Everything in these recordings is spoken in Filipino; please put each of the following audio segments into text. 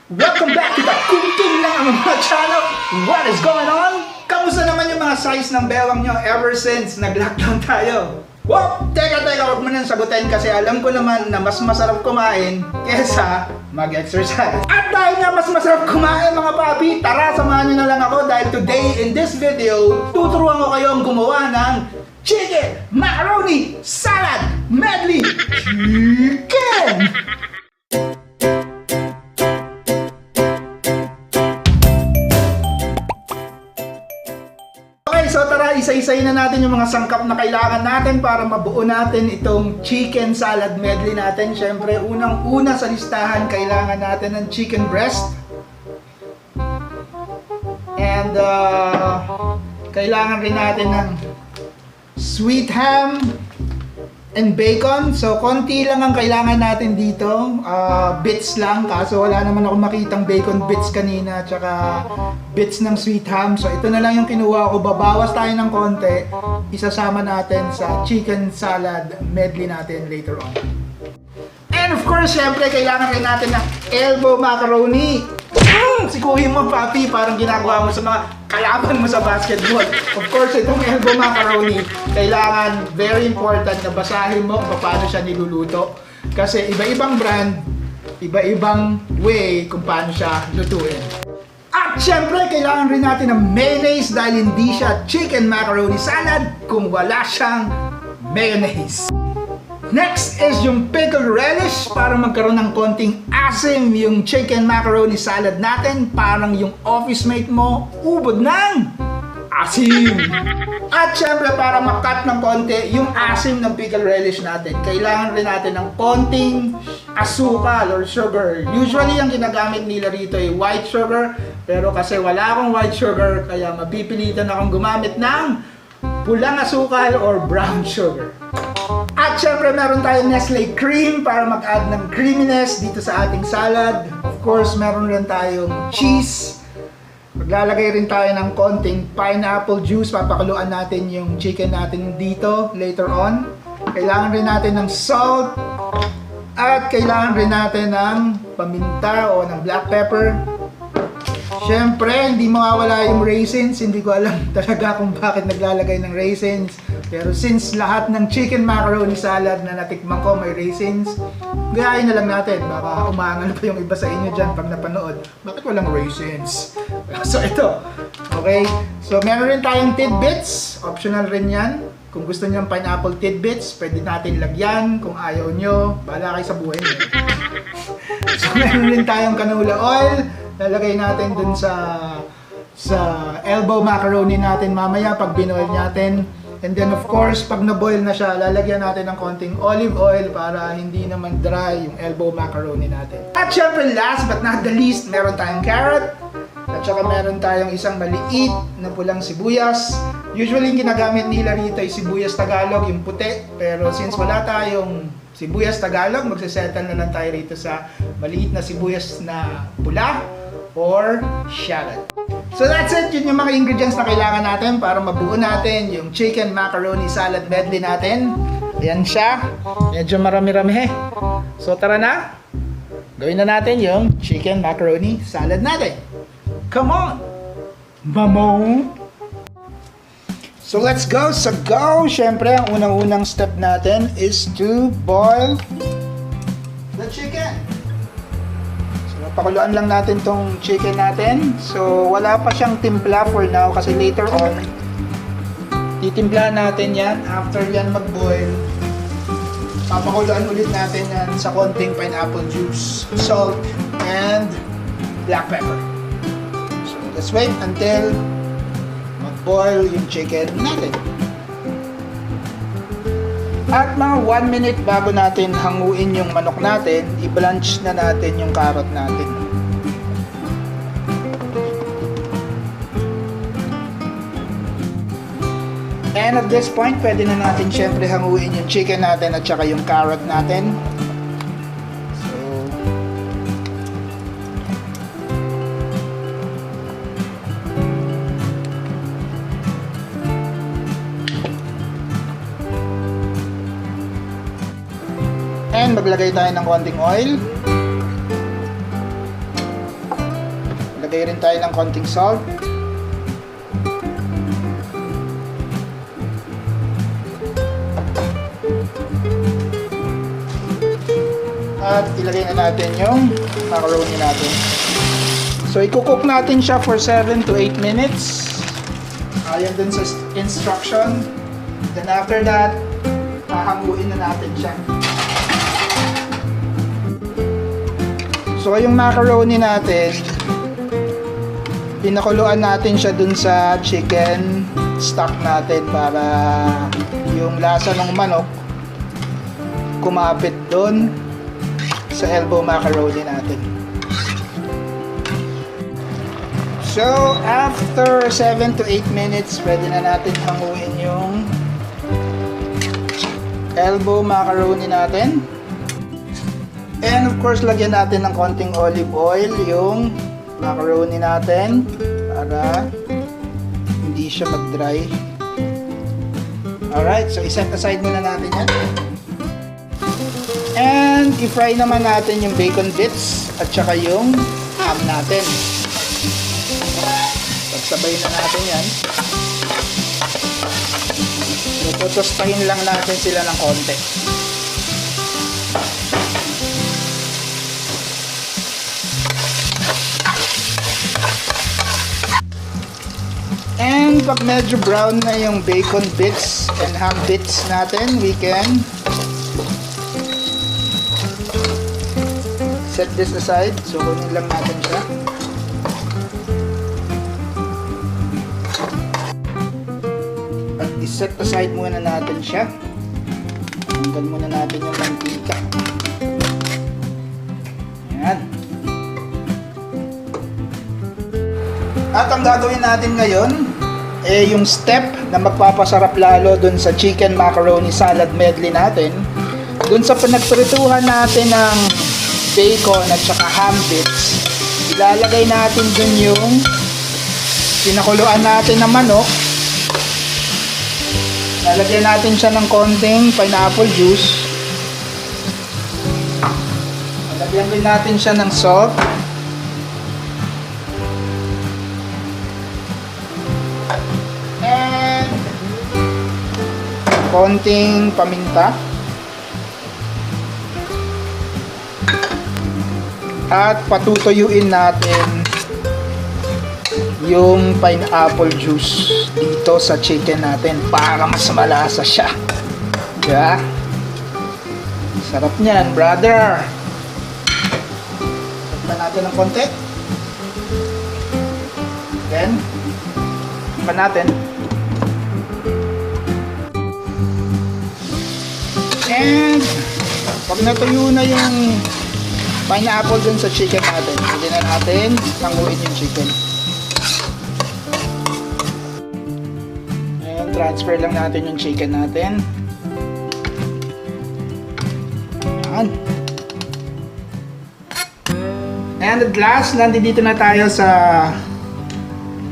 Welcome back to the Kunting Lang ang mga channel. What is going on? Kamusta naman yung mga size ng bewang nyo ever since nag-lockdown tayo? Wow! Teka, huwag mo nang sagutin kasi alam ko naman na mas masarap kumain kesa mag-exercise. At dahil nga mas masarap kumain mga papi, tara samahan nyo na lang ako dahil today in this video, tuturuan ko kayong gumawa ng chicken macaroni salad medley chicken! So tara, isa-isayin na natin yung mga sangkap na kailangan natin para mabuo natin itong chicken salad medley natin. Siyempre, unang-una sa listahan, kailangan natin ng chicken breast. And kailangan rin natin ng sweet ham and bacon. So konti lang ang kailangan natin dito, bits lang, kaso wala naman ako makitang bacon bits kanina, tsaka bits ng sweet ham. So ito na lang yung kinuha ko, babawas tayo ng konti, isasama natin sa chicken salad medley natin later on. And of course, syempre kailangan rin natin ng elbow macaroni. Sikuhin mo papi, parang ginagawa mo sa mga kalaban mo sa basketball. Of course, itong elbow macaroni, kailangan, very important na basahin mo kung paano siya niluluto. Kasi iba-ibang brand, iba-ibang way kung paano siya lutuin. At syempre, kailangan rin natin ng mayonnaise dahil hindi siya chicken macaroni salad kung wala siyang mayonnaise. Next is yung pickled relish para magkaroon ng konting asim yung chicken macaroni salad natin. Parang yung office mate mo, ubod ng asim. At syempre para makat ng konti yung asim ng pickled relish natin, kailangan rin natin ng konting asukal or sugar. Usually ang ginagamit nila rito ay white sugar, pero kasi wala akong white sugar, kaya mapipilitan akong gumamit ng pulang asukal or brown sugar. At syempre meron tayong Nestle cream para mag-add ng creaminess dito sa ating salad. Of course, meron rin tayong cheese. Maglalagay rin tayo ng konting pineapple juice. Papakuluan natin yung chicken natin dito later on. Kailangan rin natin ng salt. At kailangan rin natin ng paminta o ng black pepper. Syempre, hindi mawawala yung raisins. Hindi ko alam talaga kung bakit naglalagay ng raisins. Pero since lahat ng chicken macaroni salad na natikman ko may raisins, gayahin na lang natin. Baka umangal pa yung iba sa inyo dyan pag napanood. Bakit walang raisins? So ito. Okay. So meron rin tayong tidbits. Optional rin yan. Kung gusto niyo ng pineapple tidbits, pwede natin lagyan. Kung ayaw nyo, bahala kayo sa buhay nyo. So meron rin tayong canola oil. Lalagay natin dun sa elbow macaroni natin mamaya pag binoil natin. And then of course, pag na-boil na siya, lalagyan natin ng konting olive oil para hindi naman dry yung elbow macaroni natin. At syempre last but not the least, meron tayong carrot. At saka meron tayong isang maliit na pulang sibuyas. Usually yung ginagamit nila rito ay sibuyas Tagalog, yung puti. Pero since wala tayong sibuyas Tagalog, magsisettle na lang tayo rito sa maliit na sibuyas na pula or shallot. So that's it, yun yung mga ingredients na kailangan natin para mabuo natin yung chicken macaroni salad medley natin. Ayan siya, medyo marami-rami eh. So tara na, gawin na natin yung chicken macaroni salad natin. Come on, mamong! So let's go, Syempre, ang unang-unang step natin is to boil the chicken. Pakuluan lang natin tong chicken natin. So wala pa siyang timpla for now kasi later on titimplahan natin yan. After yan mag-boil, papakuluan ulit natin yan sa konting pineapple juice, salt, and black pepper. So let's wait until mag-boil yung chicken natin. At mga 1 minute bago natin hanguin yung manok natin, i-blanch na natin yung carrot natin. And at this point, pwede na natin syempre hanguin yung chicken natin at saka yung carrot natin. And maglagay tayo ng konting oil. Lagay rin tayo ng konting salt. At ilagay na natin yung macaroni natin. So, i-cook natin siya for 7 to 8 minutes. Ayan dun sa instruction. Then after that, hahanguin na natin siya. So, yung macaroni natin, pinakuluan natin siya dun sa chicken stock natin para yung lasa ng manok kumapit dun sa elbow macaroni natin. So, after 7 to 8 minutes, pwede na natin hanguin yung elbow macaroni natin. And of course, lagyan natin ng konting olive oil yung macaroni natin para hindi siya mag-dry. Alright, so iset aside muna natin yan. And i-fry naman natin yung bacon bits at saka yung ham natin. Pagsabay na natin yan. So, tutustahin lang natin sila ng konti. And pag medyo brown na yung bacon bits and ham bits natin, we can set this aside. So, kunin lang natin siya. At i-set aside muna natin siya. Tanggal muna natin yung mantika. Ayan. At ang gagawin natin ngayon, yung step na magpapasarap lalo dun sa chicken macaroni salad medley natin, dun sa pinagprituhan natin ng bacon at saka ham bits, ilalagay natin dun yung pinakuluan natin na manok. Lalagyan natin siya ng konting pineapple juice. Lalagyan din natin siya ng salt. And konting paminta. At patutuyuin natin yung pineapple juice dito sa chicken natin para mas malasa siya. Diba? Sarap niyan, brother. Takpan natin ng konti. Then, takpan natin. And, pag natuyo na yung pineapple dun sa chicken natin, pwede na natin tanguin yung chicken. Ayan, transfer lang natin yung chicken natin. Ayan. And at last, nandito na tayo sa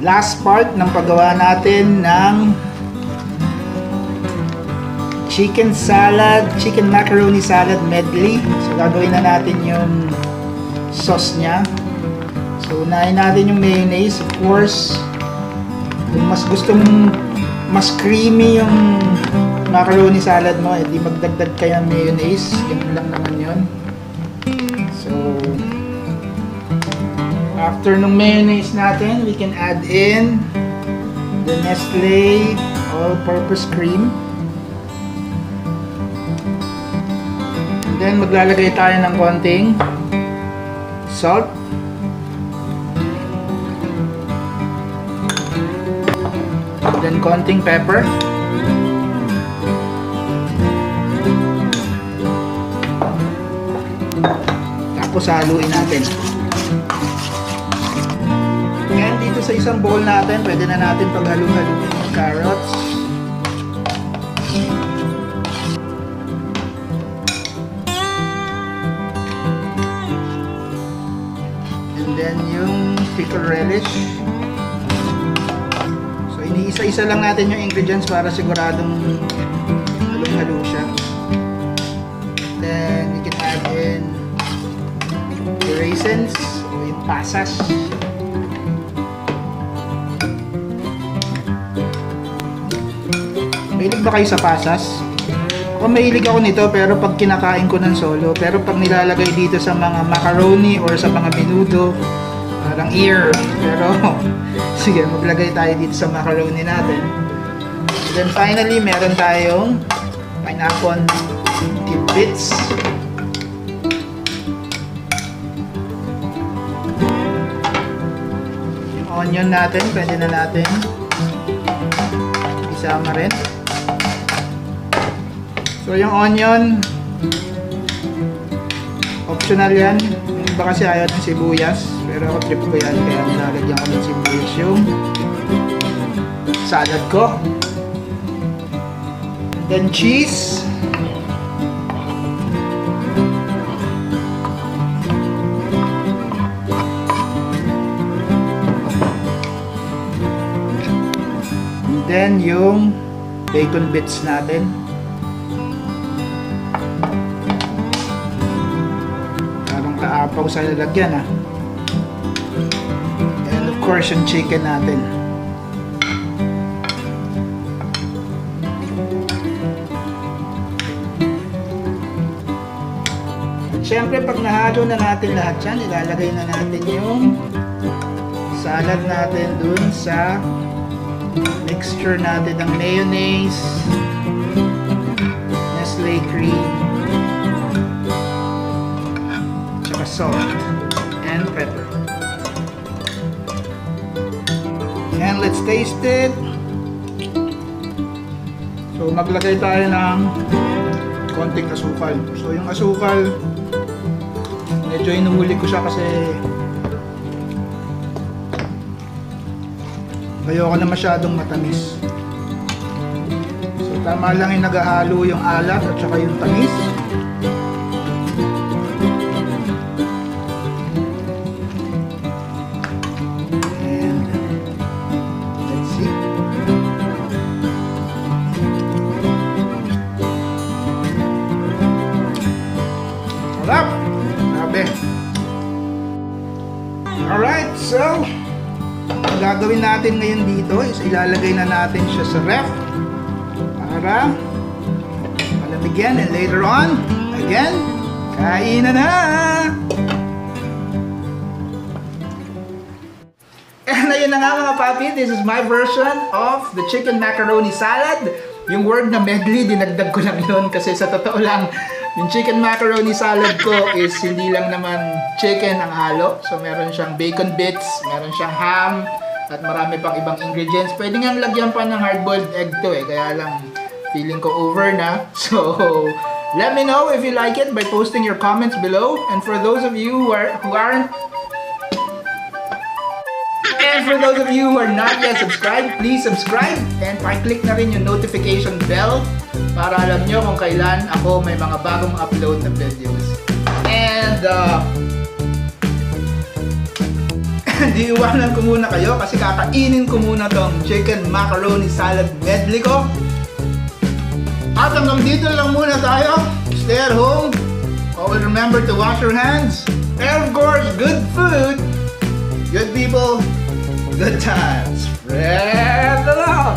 last part ng paggawa natin ng chicken salad, chicken macaroni salad medley. So, gagawin na natin yung sauce niya. So, unahin natin yung mayonnaise. Of course, kung mas gusto mong mas creamy yung macaroni salad mo, edi magdagdag kayo ng mayonnaise. Yun lang naman yun. So, after ng mayonnaise natin, we can add in the Nestle all-purpose cream. Then, maglalagay tayo ng konting salt. Then, konting pepper. Tapos, haluin natin. And dito sa isang bowl natin, pwede na natin paghalu-haluin yung carrots. Then yung pickle relish. So iniisa-isa lang natin yung ingredients para siguradong halong-halo siya. Then you can add in the raisins o yung pasas. Mahilig ba kayo sa pasas? Ako mahilig ako nito pero pag kinakain ko ng solo. Pero pag nilalagay dito sa mga macaroni or sa mga menudo, parang ear. Pero sige, maglagay tayo dito sa macaroni natin. And then finally, meron tayong pineapple tidbits. Yung onion natin, pwede na natin isama rin. So yung onion, optional yan. Yung iba kasi ayaw ng sibuyas, pero ako trip ko yan, kaya nilalagyan ko ng sibuyas yung salad ko. And then cheese. And then yung bacon bits natin. Kaapaw sa lalagyan and of course yung chicken natin. Siyempre pag nahalo na natin lahat yan, ilalagay na natin yung salad natin dun sa mixture natin ng mayonnaise, Nestle cream, salt and pepper. And let's taste it. So maglagay tayo ng konting asukal. So yung asukal, medyo inuhuli ko siya kasi ayoko na masyadong matamis. So tama lang yung naghahalo yung alat at saka yung tamis. Sarap! Grabe! Alright, so ang gagawin natin ngayon dito is ilalagay na natin siya sa ref para malamigyan, and later on, again, kain na! And ayun na nga mga papi, this is my version of the chicken macaroni salad. Yung word na medley, dinagdag ko lang yun kasi sa totoo lang, yung chicken macaroni salad ko is hindi lang naman chicken ang halo. So meron siyang bacon bits, meron siyang ham, at marami pang ibang ingredients. Pwede nga lagyan pa ng hard-boiled egg to kaya lang feeling ko over na. So let me know if you like it by posting your comments below. And for those of you who aren't And for those of you who are not yet subscribed, please subscribe and pa-click na rin yung notification bell para alam nyo kung kailan ako may mga bagong upload na videos. And diiwanan ko muna kayo kasi kakainin ko muna tong chicken macaroni salad medley ko. At hanggang dito lang muna tayo. Stay at home. Always remember to wash your hands. And of course, good food, good people, good times. Spread the love.